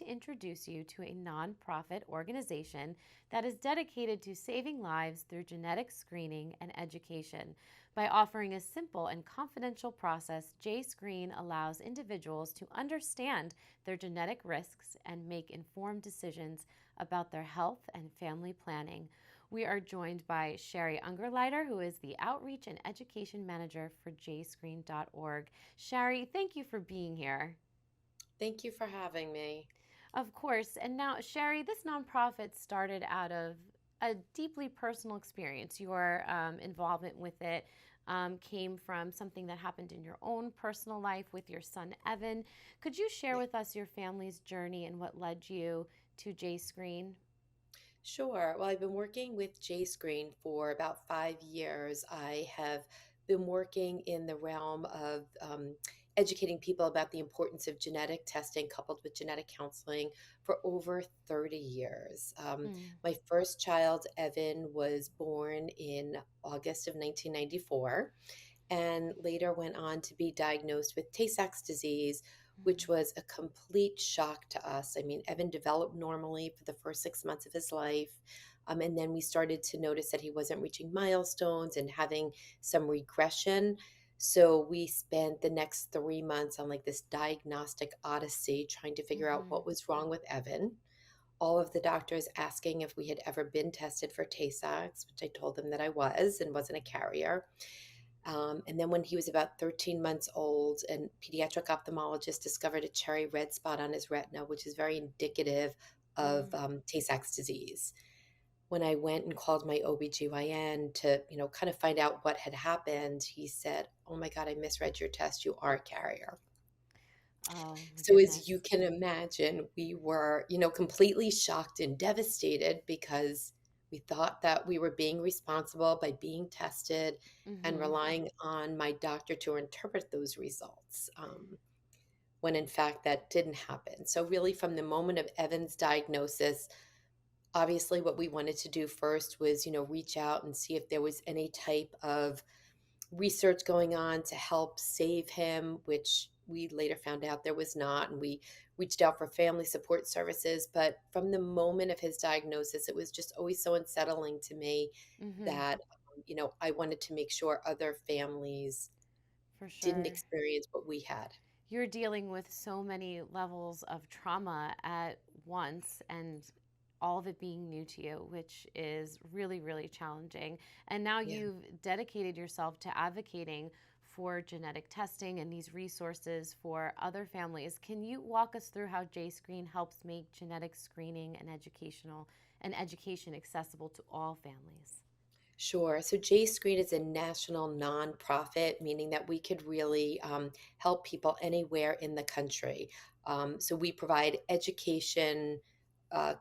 introduce you to a nonprofit organization that is dedicated to saving lives through genetic screening and education. By offering a simple and confidential process, JScreen allows individuals to understand their genetic risks and make informed decisions about their health and family planning. We are joined by Shari Ungerleider, who is the Outreach and Education Manager for JScreen.org. Shari, thank you for being here. Thank you for having me. Of course. And now, Shari, this nonprofit started out of a deeply personal experience. Your involvement with it came from something that happened in your own personal life with your son, Evan. Could you share Yeah. with us your family's journey and what led you to JScreen? Sure. Well, I've been working with JScreen for about 5 years. I have been working in the realm of educating people about the importance of genetic testing coupled with genetic counseling for over 30 years. Mm. My first child, Evan, was born in August of 1994 and later went on to be diagnosed with Tay Sachs disease, which Mm. was a complete shock to us. I mean, Evan developed normally for the first 6 months of his life. And then we started to notice that he wasn't reaching milestones and having some regression. So we spent the next 3 months on like this diagnostic odyssey trying to figure out Mm-hmm. what was wrong with Evan. All of the doctors asking if we had ever been tested for Tay Sachs, which I told them that I was and wasn't a carrier. And then when he was about 13 months old, a pediatric ophthalmologist discovered a cherry red spot on his retina, which is very indicative of Mm. Tay-Sachs disease. When I went and called my OBGYN to, kind of find out what had happened, he said, "Oh my God, I misread your test. You are a carrier." Oh, my So as you goodness. can imagine, we were, completely shocked and devastated because we thought that we were being responsible by being tested and Mm-hmm. relying on my doctor to interpret those results, when in fact that didn't happen. So really from the moment of Evan's diagnosis, obviously what we wanted to do first was, reach out and see if there was any type of research going on to help save him, which we later found out there was not. And we reached out for family support services. But from the moment of his diagnosis, it was just always so unsettling to me Mm-hmm. that, I wanted to make sure other families For didn't sure. experience what we had. You're dealing with so many levels of trauma at once and all of it being new to you, which is really, really challenging. And now Yeah. you've dedicated yourself to advocating for genetic testing and these resources for other families. Can you walk us through how JScreen helps make genetic screening and education accessible to all families? Sure. So JScreen is a national nonprofit, meaning that we could really help people anywhere in the country. So we provide education,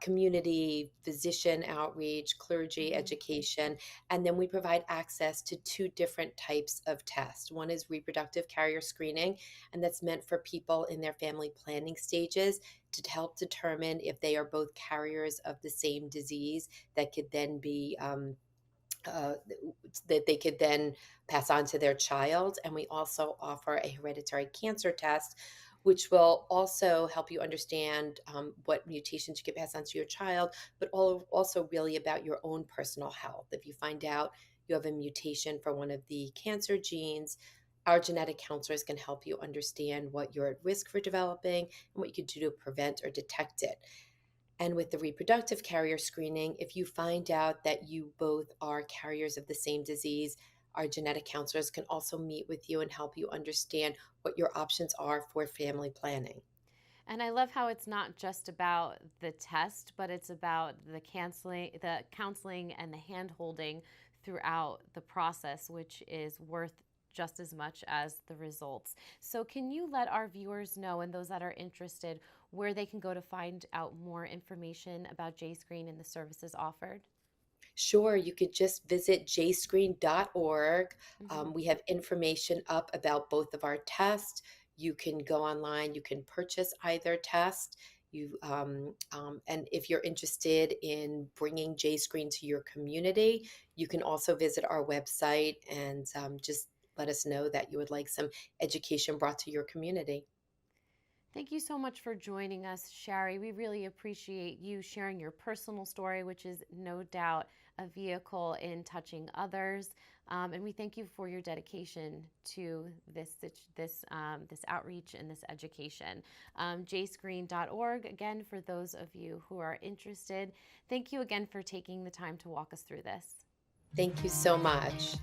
community, physician outreach, clergy Mm-hmm. education, and then we provide access to two different types of tests. One is reproductive carrier screening, and that's meant for people in their family planning stages to help determine if they are both carriers of the same disease that could then be uh, that they could then pass on to their child. And we also offer a hereditary cancer test, which will also help you understand what mutations you can pass on to your child, but also really about your own personal health. If you find out you have a mutation for one of the cancer genes, our genetic counselors can help you understand what you're at risk for developing and what you can do to prevent or detect it. And with the reproductive carrier screening, if you find out that you both are carriers of the same disease, our genetic counselors can also meet with you and help you understand what your options are for family planning. And I love how it's not just about the test, but it's about the counseling and the hand holding throughout the process, which is worth just as much as the results. So can you let our viewers know and those that are interested where they can go to find out more information about JScreen and the services offered? Sure, you could just visit jscreen.org. Mm-hmm. We have information up about both of our tests. You can go online, you can purchase either test. And if you're interested in bringing JScreen to your community, you can also visit our website and just let us know that you would like some education brought to your community. Thank you so much for joining us, Shari. We really appreciate you sharing your personal story, which is no doubt a vehicle in touching others. And we thank you for your dedication to this outreach and this education. JScreen.org, again, for those of you who are interested. Thank you again for taking the time to walk us through this. Thank you so much.